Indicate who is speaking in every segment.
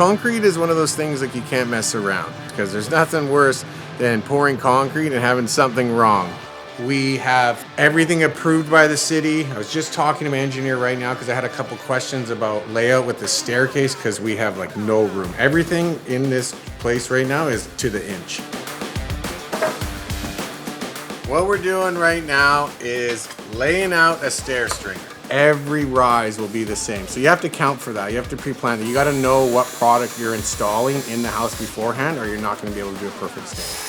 Speaker 1: concrete is one of those things like you can't mess around, because there's nothing worse than pouring concrete and having something wrong. We have everything approved by the city. I was just talking to my engineer right now because I had a couple questions about layout with the staircase, because we have like no room. Everything in this place right now is to the inch. What we're doing right now is laying out a stair stringer. Every rise will be the same. So you have to count for that. You have to pre-plan that. You got to know what product you're installing in the house beforehand, or you're not going to be able to do a perfect stair.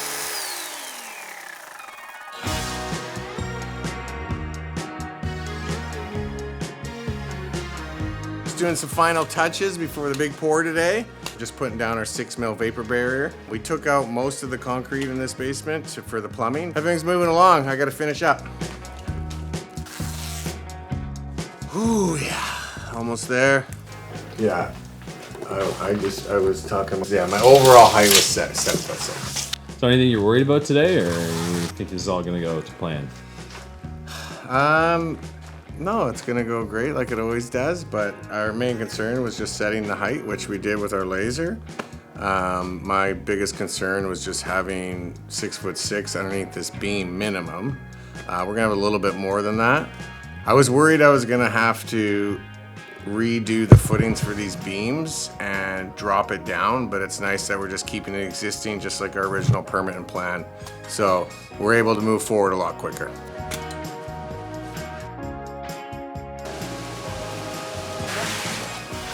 Speaker 1: Doing some final touches before the big pour today. Just putting down our 6 mil vapor barrier. We took out most of the concrete in this basement for the plumbing. Everything's moving along. I gotta finish up. Ooh, yeah, almost there. Yeah, I was talking, yeah, my overall height was 7'6".
Speaker 2: So anything you're worried about today, or you think this is all gonna go to plan?
Speaker 1: No, it's gonna go great like it always does, but our main concern was just setting the height, which we did with our laser. My biggest concern was just having 6'6" underneath this beam minimum. We're gonna have a little bit more than that. I was worried I was gonna have to redo the footings for these beams and drop it down, but it's nice that we're just keeping it existing, just like our original permit and plan. So we're able to move forward a lot quicker.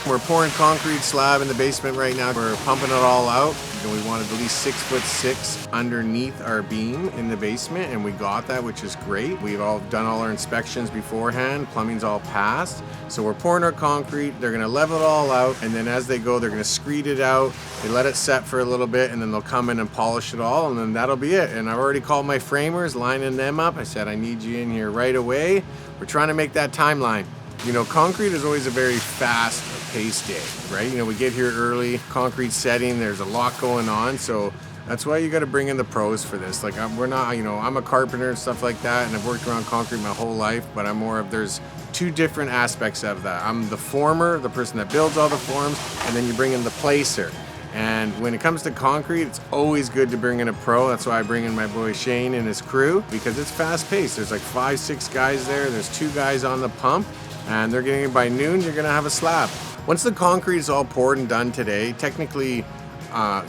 Speaker 1: We're pouring concrete slab in the basement right now. We're pumping it all out. And we wanted at least 6'6" underneath our beam in the basement, and we got that, which is great. We've all done all our inspections beforehand. Plumbing's all passed. So we're pouring our concrete. They're gonna level it all out, and then as they go, they're gonna screed it out. They let it set for a little bit, and then they'll come in and polish it all, and then that'll be it. And I've already called my framers, lining them up. I said, I need you in here right away. We're trying to make that timeline. You know, concrete is always a very fast-paced day, right? You know, we get here early, concrete setting, there's a lot going on, so that's why you got to bring in the pros for this. Like, we're not, you know, I'm a carpenter and stuff like that, and I've worked around concrete my whole life, but I'm more of, there's two different aspects of that. I'm the former, the person that builds all the forms, and then you bring in the placer. And when it comes to concrete, it's always good to bring in a pro. That's why I bring in my boy Shane and his crew, because it's fast-paced. There's like 5-6 guys there, there's 2 guys on the pump, and they're getting it by noon, you're gonna have a slab. Once the concrete is all poured and done today, technically,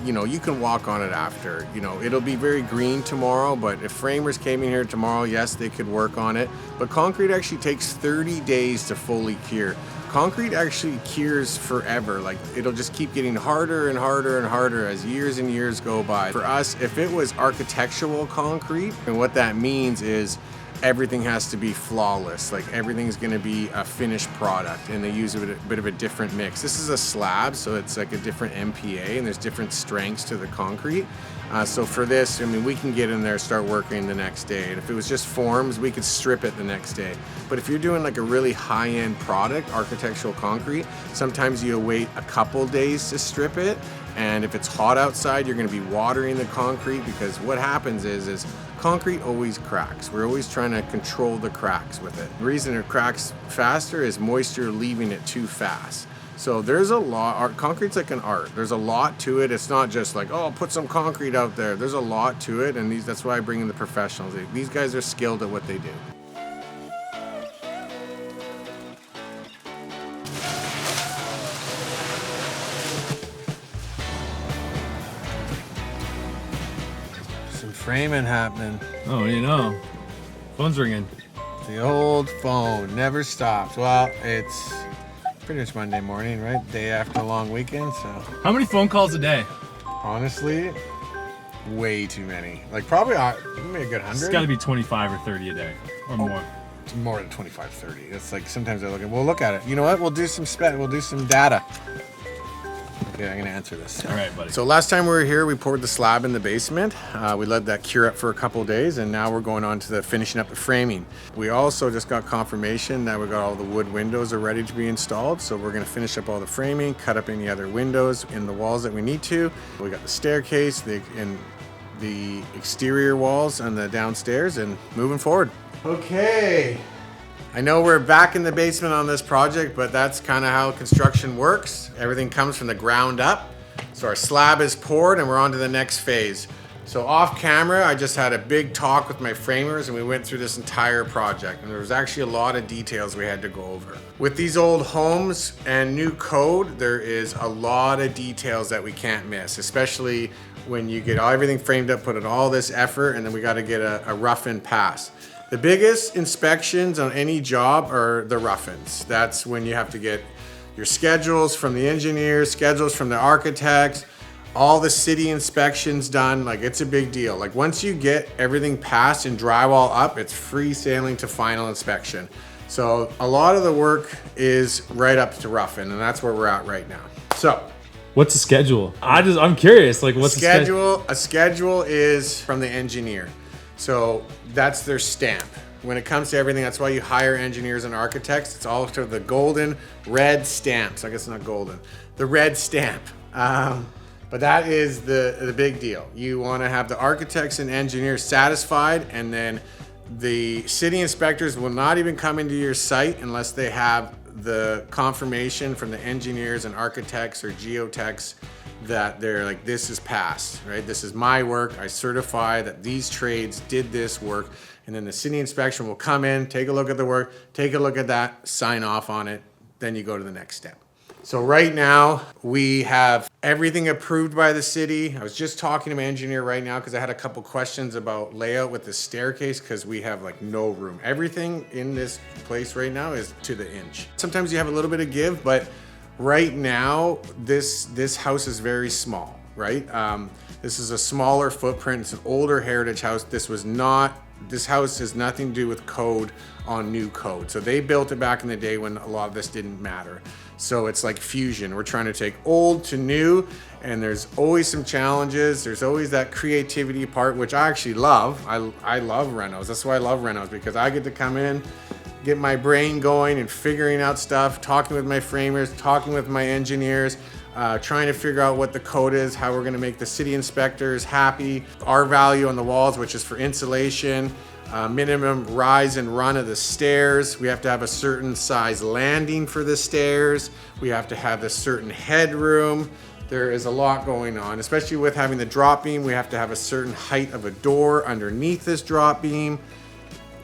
Speaker 1: you know, you can walk on it after. You know, it'll be very green tomorrow, but if framers came in here tomorrow, yes, they could work on it. But concrete actually takes 30 days to fully cure. Concrete actually cures forever. Like, it'll just keep getting harder and harder and harder as years and years go by. For us, if it was architectural concrete, and what that means is everything has to be flawless. Like, everything's gonna be a finished product, and they use a bit of a different mix. This is a slab, so it's like a different MPA, and there's different strengths to the concrete. So for this, I mean, we can get in there, start working the next day. And if it was just forms, we could strip it the next day. But if you're doing like a really high-end product, architectural concrete, sometimes you wait a couple days to strip it. And if it's hot outside, you're gonna be watering the concrete, because what happens is concrete always cracks. We're always trying to control the cracks with it. The reason it cracks faster is moisture leaving it too fast. So there's a lot, concrete's like an art. There's a lot to it. It's not just like, oh, put some concrete out there. There's a lot to it, and that's why I bring in the professionals. These guys are skilled at what they do. Some framing happening.
Speaker 2: Oh, you know, phone's ringing.
Speaker 1: The old phone never stops. Well, it's pretty much Monday morning, right? Day after a long weekend, so.
Speaker 2: How many phone calls a day?
Speaker 1: Honestly, way too many. Like, probably maybe a good 100.
Speaker 2: It's got to be 25 or 30 a day, or more.
Speaker 1: It's more than 25, 30. It's like, sometimes I we'll look at it. You know what? We'll do some data. Okay, I'm gonna answer this.
Speaker 2: All right, buddy.
Speaker 1: So last time we were here, we poured the slab in the basement. We let that cure up for a couple days, and now we're going on to the finishing up the framing. We also just got confirmation that we got all the wood windows are ready to be installed. So we're gonna finish up all the framing, cut up any other windows in the walls that we need to. We got the staircase, the exterior walls and the downstairs, and moving forward. Okay, I know we're back in the basement on this project, but that's kind of how construction works. Everything comes from the ground up. So our slab is poured and we're on to the next phase. So off camera, I just had a big talk with my framers and we went through this entire project. And there was actually a lot of details we had to go over. With these old homes and new code, there is a lot of details that we can't miss, especially when you get everything framed up, put in all this effort, and then we got to get a rough-in pass. The biggest inspections on any job are the rough-ins. That's when you have to get your schedules from the engineers, schedules from the architects, all the city inspections done. Like, it's a big deal. Like, once you get everything passed and drywall up, it's free sailing to final inspection. So a lot of the work is right up to rough-in, and that's where we're at right now. So
Speaker 2: what's the schedule? I'm curious. Like, what's the
Speaker 1: schedule? A schedule is from the engineer. So that's their stamp. When it comes to everything, that's why you hire engineers and architects. It's all to the golden red stamps. I guess not golden, the red stamp. But that is the big deal. You want to have the architects and engineers satisfied, and then the city inspectors will not even come into your site unless they have the confirmation from the engineers and architects or geotechs that they're like, this is passed, right? This is my work. I certify that these trades did this work. And then the city inspection will come in, take a look at the work, take a look at that, sign off on it. Then you go to the next step. So right now we have everything approved by the city. I was just talking to my engineer right now because I had a couple questions about layout with the staircase because we have like no room. Everything in this place right now is to the inch. Sometimes you have a little bit of give, but right now this house is very small, right? This is a smaller footprint. It's an older heritage house. This house has nothing to do with code on new code. So they built it back in the day when a lot of this didn't matter. So it's like fusion. We're trying to take old to new, and there's always some challenges. There's always that creativity part, which I actually love. I love renos. That's why I love renos, because I get to come in, get my brain going and figuring out stuff, talking with my framers, talking with my engineers, trying to figure out what the code is, how we're gonna make the city inspectors happy, our value on the walls, which is for insulation, minimum rise and run of the stairs. We have to have a certain size landing for the stairs. We have to have a certain headroom. There is a lot going on, especially with having the drop beam. We have to have a certain height of a door underneath this drop beam.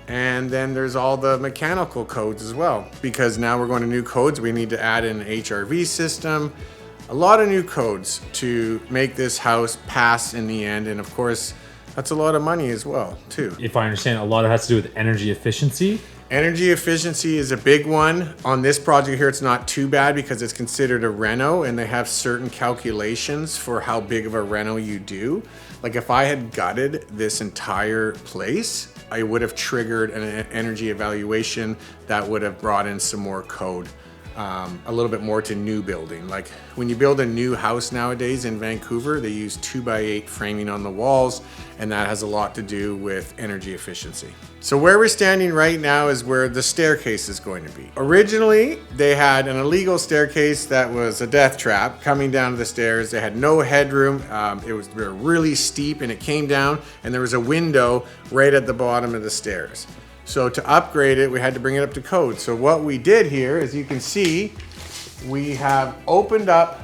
Speaker 1: And then there's all the mechanical codes as well, because now we're going to new codes. We need to add in an HRV system, a lot of new codes to make this house pass in the end. And of course, that's a lot of money as well, too.
Speaker 2: If I understand, a lot of it has to do with energy efficiency.
Speaker 1: Energy efficiency is a big one. On this project here, it's not too bad because it's considered a reno and they have certain calculations for how big of a reno you do. Like if I had gutted this entire place, I would have triggered an energy evaluation that would have brought in some more code. A little bit more to new building. Like when you build a new house nowadays in Vancouver, they use 2x8 framing on the walls, and that has a lot to do with energy efficiency. So where we're standing right now is where the staircase is going to be. Originally, they had an illegal staircase that was a death trap coming down to the stairs. They had no headroom. It was really steep and it came down, and there was a window right at the bottom of the stairs. So to upgrade it, we had to bring it up to code. So what we did here, as you can see, we have opened up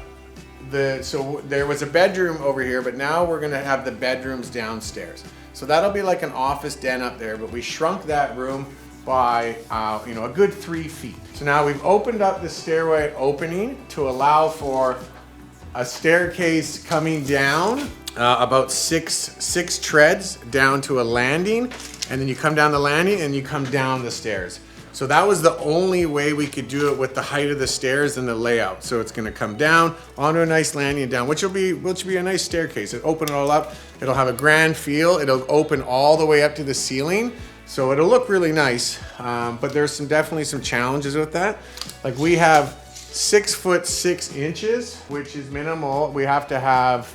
Speaker 1: so there was a bedroom over here, but now we're gonna have the bedrooms downstairs. So that'll be like an office den up there, but we shrunk that room by a good 3 feet. So now we've opened up the stairway opening to allow for a staircase coming down about six treads down to a landing, and then you come down the landing and you come down the stairs. So that was the only way we could do it with the height of the stairs and the layout. So it's gonna come down onto a nice landing and down, which will be a nice staircase. It'll open it all up. It'll have a grand feel. It'll open all the way up to the ceiling. So it'll look really nice, but there's definitely some challenges with that. Like we have 6 foot 6 inches, which is minimal. We have to have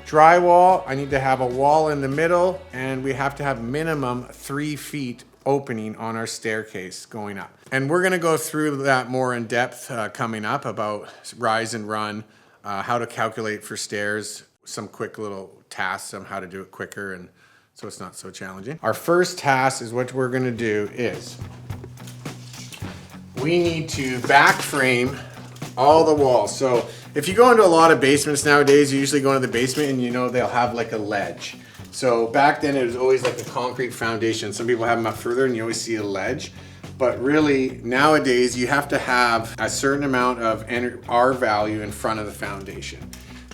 Speaker 1: drywall. I need to have a wall in the middle, and we have to have minimum 3 feet opening on our staircase going up. And we're gonna go through that more in depth coming up about rise and run, how to calculate for stairs, some quick little tasks on how to do it quicker, and so it's not so challenging. Our first task is what we're gonna do is we need to back frame all the walls. So if you go into a lot of basements nowadays, you usually go into the basement and you know they'll have like a ledge. So back then it was always like a concrete foundation. Some people have them up further and you always see a ledge. But really nowadays you have to have a certain amount of R value in front of the foundation,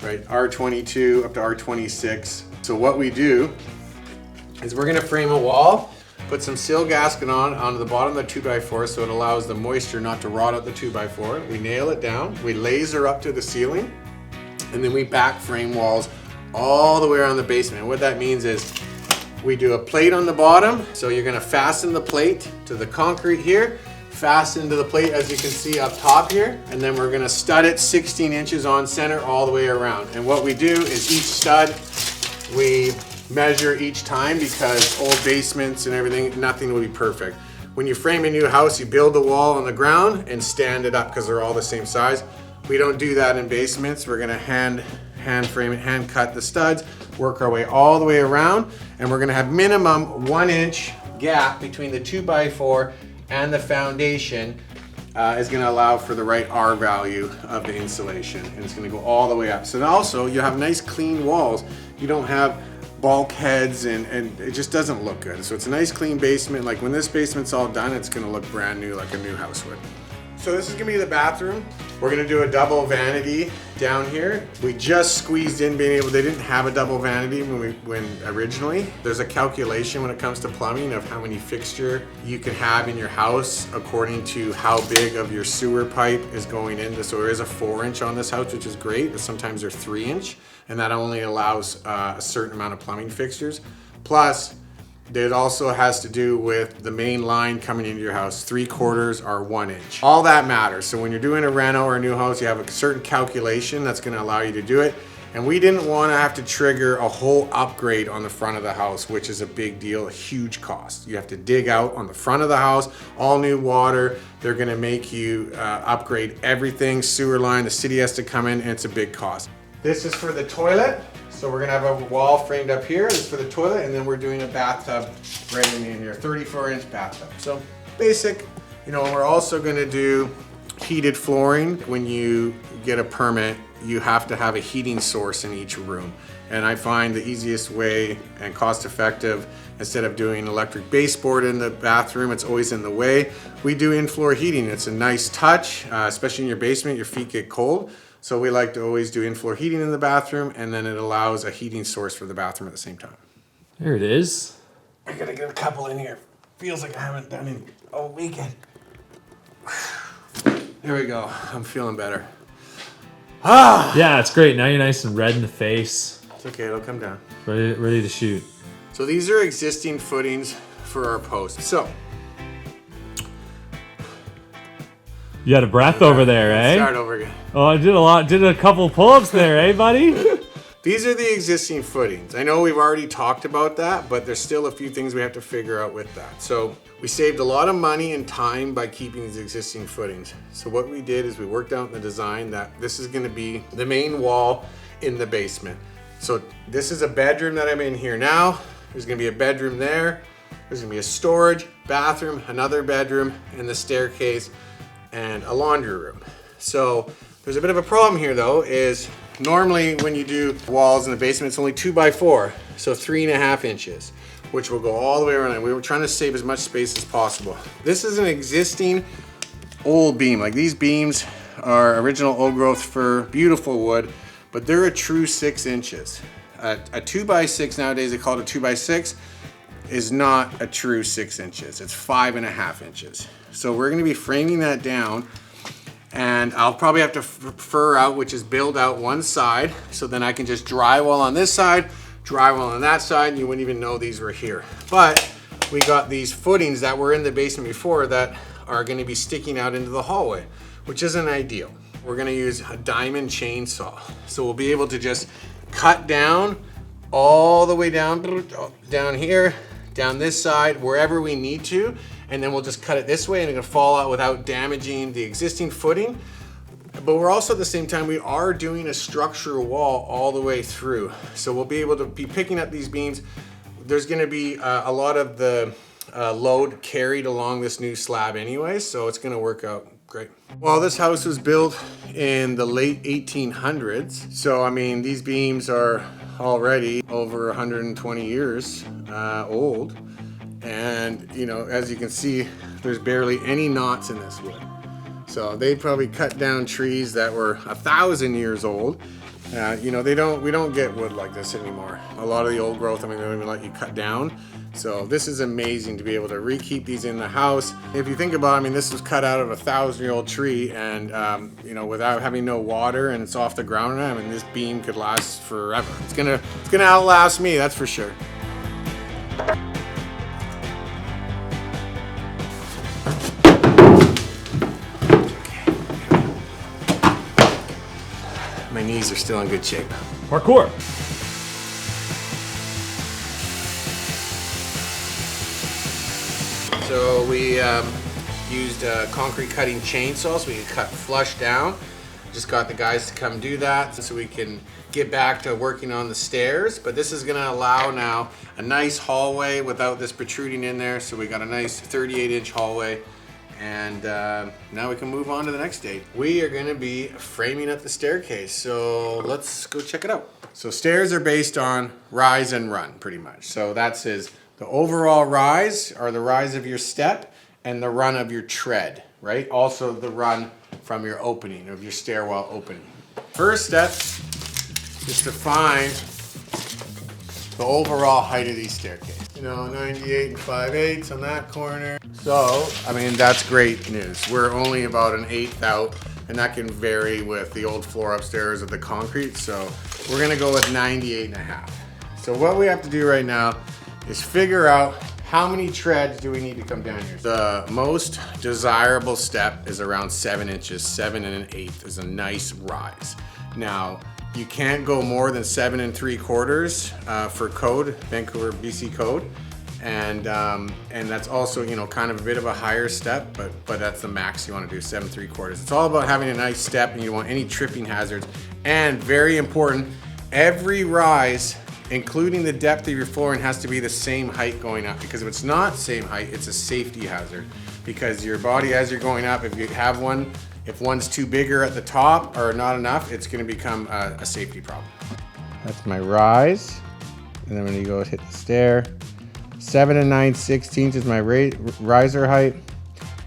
Speaker 1: right? R22 up to R26. So what we do is we're gonna frame a wall, put some seal gasket onto the bottom of the 2x4 so it allows the moisture not to rot out the 2x4. We nail it down, we laser up to the ceiling, and then we back frame walls all the way around the basement. And what that means is we do a plate on the bottom. So you're gonna fasten the plate to the concrete here, fasten to the plate as you can see up top here, and then we're gonna stud it 16 inches on center all the way around. And what we do is each stud, we measure each time because old basements and everything, nothing will be perfect. When you frame a new house, you build the wall on the ground and stand it up because they're all the same size. We don't do that in basements. We're gonna hand frame it, hand cut the studs, work our way all the way around, and we're gonna have minimum 1 inch gap between the 2x4 and the foundation is gonna allow for the right R value of the insulation, and it's gonna go all the way up. So also you have nice clean walls. You don't have bulkheads and it just doesn't look good. So it's a nice clean basement. Like when this basement's all done, it's gonna look brand new like a new house would. So this is gonna be the bathroom. We're gonna do a double vanity down here. We just squeezed in being able, they didn't have a double vanity when originally. There's a calculation when it comes to plumbing of how many fixture you can have in your house according to how big of your sewer pipe is going into. So there is a 4-inch on this house, which is great, but sometimes they're 3-inch, and that only allows a certain amount of plumbing fixtures. Plus, it also has to do with the main line coming into your house. 3/4 are 1 inch. All that matters. So when you're doing a reno or a new house, you have a certain calculation that's gonna allow you to do it. And we didn't wanna have to trigger a whole upgrade on the front of the house, which is a big deal, a huge cost. You have to dig out on the front of the house, all new water. They're gonna make you upgrade everything, sewer line, the city has to come in, and it's a big cost. This is for the toilet. So we're gonna have a wall framed up here. This is for the toilet, and then we're doing a bathtub right in here, 34-inch bathtub. So basic, you know, we're also gonna do heated flooring. When you get a permit, you have to have a heating source in each room. And I find the easiest way and cost effective, instead of doing electric baseboard in the bathroom, it's always in the way. We do in-floor heating. It's a nice touch, especially in your basement, your feet get cold. So we like to always do in-floor heating in the bathroom, and then it allows a heating source for the bathroom at the same time.
Speaker 2: There it is.
Speaker 1: I gotta get a couple in here. Feels like I haven't done any all weekend. There we go. I'm feeling better. Ah!
Speaker 2: Yeah, it's great. Now you're nice and red in the face.
Speaker 1: It's okay, it'll come down.
Speaker 2: Ready to shoot.
Speaker 1: So these are existing footings for our post. So
Speaker 2: you had a breath over there, eh?
Speaker 1: start over again.
Speaker 2: Oh, I did a couple pull-ups there, eh, buddy?
Speaker 1: These are the existing footings. I know we've already talked about that, but there's still a few things we have to figure out with that. So we saved a lot of money and time by keeping these existing footings. So what we did is we worked out in the design that this is gonna be the main wall in the basement. So this is a bedroom that I'm in here now. There's gonna be a bedroom there. There's gonna be a storage, bathroom, another bedroom, and the staircase, and a laundry room. So there's a bit of a problem here though, is normally when you do walls in the basement, it's only 2x4, so 3.5 inches, which will go all the way around. We were trying to save as much space as possible. This is an existing old beam. Like these beams are original old growth fir, beautiful wood, but they're a true 6 inches. A 2x6 nowadays, they call it a 2x6, is not a true 6 inches. It's 5.5 inches. So we're gonna be framing that down, and I'll probably have to fur out, which is build out one side, so then I can just drywall on this side, drywall on that side, and you wouldn't even know these were here. But we got these footings that were in the basement before that are gonna be sticking out into the hallway, which isn't ideal. We're gonna use a diamond chainsaw. So we'll be able to just cut down all the way down here, down this side, wherever we need to, and then we'll just cut it this way and it'll fall out without damaging the existing footing. But we're also at the same time, we are doing a structural wall all the way through. So we'll be able to be picking up these beams. There's gonna be a lot of the load carried along this new slab anyway, so it's gonna work out great. Well, this house was built in the late 1800s, so I mean, these beams are already over 120 years old, and you know, as you can see, there's barely any knots in this wood. So they probably cut down trees that were 1,000 years old. You know, we don't get wood like this anymore. A lot of the old growth, I mean, they don't even let you cut down. So this is amazing to be able to re-keep these in the house. If you think about it, I mean, this was cut out of a 1,000-year-old tree, and you know, without having no water and it's off the ground now, I mean, this beam could last forever. It's gonna outlast me, that's for sure. My knees are still in good shape.
Speaker 2: Parkour.
Speaker 1: So we used a concrete cutting chainsaw so we could cut flush down. Just got the guys to come do that so we can get back to working on the stairs. But this is gonna allow now a nice hallway without this protruding in there. So we got a nice 38-inch hallway. And now we can move on to the next stage. We are gonna be framing up the staircase. So let's go check it out. So stairs are based on rise and run pretty much. So that says the overall rise, or the rise of your step, and the run of your tread, right? Also the run from your opening, of your stairwell opening. First step is to find the overall height of these staircases. You know, 98 and 5/8 on that corner. So, I mean, that's great news. We're only about an 1/8 out, and that can vary with the old floor upstairs of the concrete. So we're gonna go with 98.5. So what we have to do right now is figure out how many treads do we need to come down here. The most desirable step is around 7 inches. 7 1/8 is a nice rise. Now, you can't go more than 7 3/4 for code, Vancouver, BC code. And that's also, you know, kind of a bit of a higher step, but that's the max you want to do, 7 3/4. It's all about having a nice step, and you don't want any tripping hazards. And very important, every rise, including the depth of your flooring, has to be the same height going up, because if it's not same height, it's a safety hazard. Because your body, as you're going up, if you have one, if one's too bigger at the top or not enough, it's going to become a safety problem. That's my rise, and then when you go hit the stair, 7 9/16 is my riser height.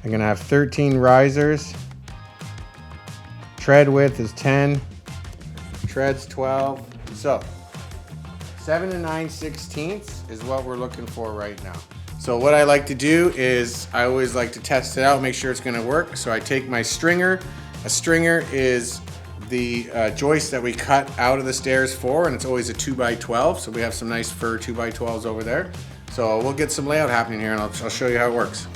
Speaker 1: I'm gonna have 13 risers. Tread width is 10. Treads 12. So 7 9/16 is what we're looking for right now. So what I like to do is I always like to test it out, make sure it's gonna work. So I take my stringer. A stringer is the joist that we cut out of the stairs for, and it's always a 2x12. So we have some nice fir 2x12s over there. So we'll get some layout happening here, and I'll show you how it works.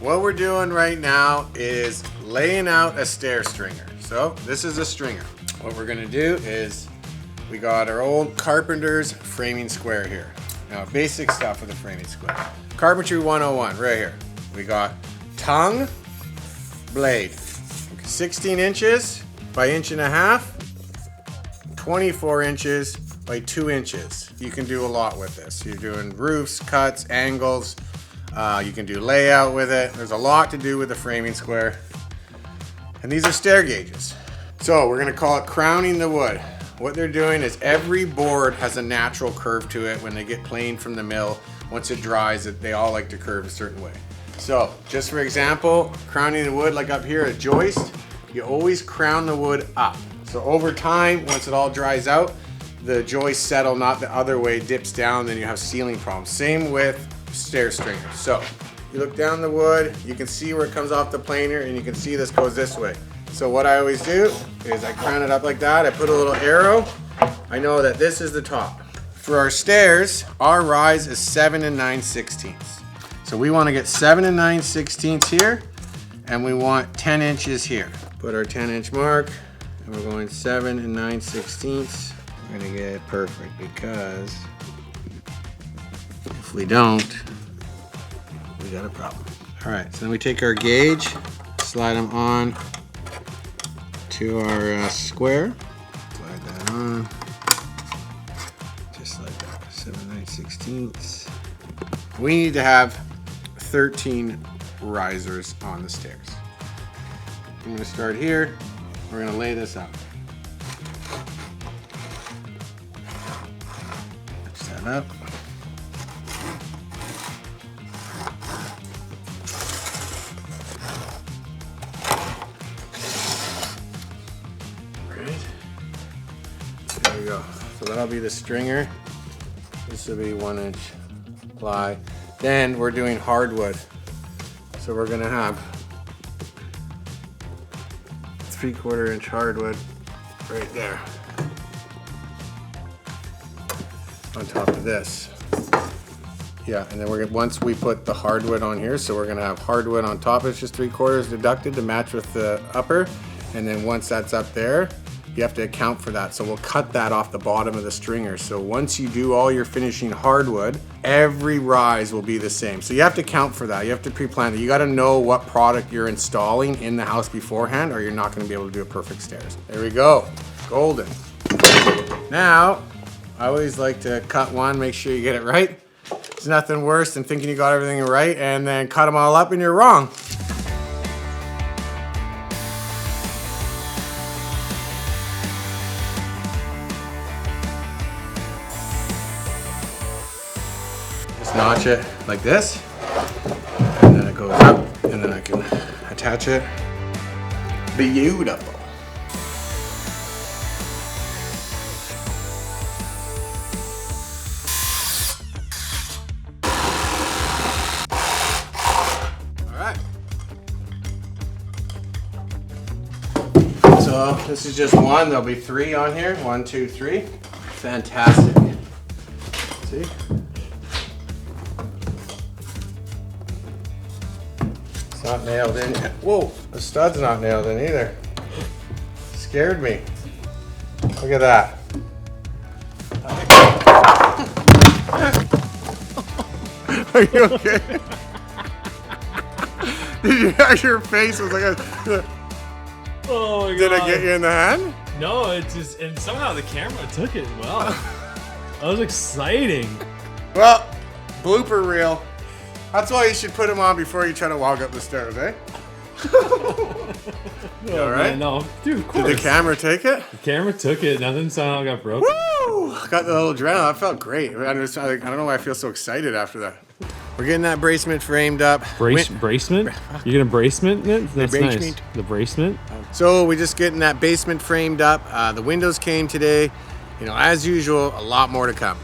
Speaker 1: What we're doing right now is laying out a stair stringer. So this is a stringer. What we're gonna do is we got our old carpenter's framing square here. Now, basic stuff with the framing square. Carpentry 101 right here. We got tongue, blade. 16 inches by 1.5 inches, 24 inches by 2 inches. You can do a lot with this. You're doing roofs, cuts, angles. You can do layout with it. There's a lot to do with the framing square. And these are stair gauges. So we're gonna call it crowning the wood. What they're doing is every board has a natural curve to it when they get planed from the mill. Once it dries, they all like to curve a certain way. So just for example, crowning the wood, like up here, a joist, you always crown the wood up. So over time, once it all dries out, the joists settle, not the other way, dips down, then you have ceiling problems. Same with stair stringers. So you look down the wood, you can see where it comes off the planer, and you can see this goes this way. So what I always do is I crown it up like that. I put a little arrow. I know that this is the top. For our stairs, our rise is 7 9/16. So we want to get 7 9/16 here, and we want 10 inches here. Put our 10-inch mark, and we're going 7 9/16. We're gonna get it perfect, because if we don't, we got a problem. All right, so then we take our gauge, slide them on to our square. Slide that on, just like that, 7 9/16. We need to have 13 risers on the stairs. I'm gonna start here. We're gonna lay this out. Set that up. Right. There we go. So that'll be the stringer. This will be 1-inch ply. Then we're doing hardwood. So we're gonna have 3/4 inch hardwood right there on top of this. Yeah, and then once we put the hardwood on here, so we're gonna have hardwood on top. It's just 3/4 deducted to match with the upper, and then once that's up there, you have to account for that. So we'll cut that off the bottom of the stringer. So once you do all your finishing hardwood, every rise will be the same. So you have to account for that. You have to pre-plan it. You gotta know what product you're installing in the house beforehand, or you're not gonna be able to do a perfect stairs. There we go, golden. Now, I always like to cut one, make sure you get it right. There's nothing worse than thinking you got everything right and then cut them all up and you're wrong. Notch it like this, and then it goes up, and then I can attach it. Beautiful. All right. So this is just one. There'll be 3 on here. 1, 2, 3. Fantastic. See? Not nailed in yet. Whoa, the stud's not nailed in either. Scared me. Look at that. Are you okay? Did you have your face was like a...
Speaker 2: Oh my god.
Speaker 1: Did I get you in the hand?
Speaker 2: No, it's just, and somehow the camera took it well. That was exciting.
Speaker 1: Well, blooper reel. That's why you should put them on before you try to walk up the stairs, eh? You all right?
Speaker 2: Man, no, dude, of course.
Speaker 1: Did the camera take it?
Speaker 2: The camera took it. Nothing somehow got broken.
Speaker 1: Woo! Got the little adrenaline. That felt great. I don't know why I feel so excited after that. We're getting that bracement framed up.
Speaker 2: Bracement? You're gonna bracement it? That's nice.
Speaker 1: bracement.
Speaker 2: The bracement?
Speaker 1: So we're just getting that basement framed up. The windows came today. You know, as usual, a lot more to come.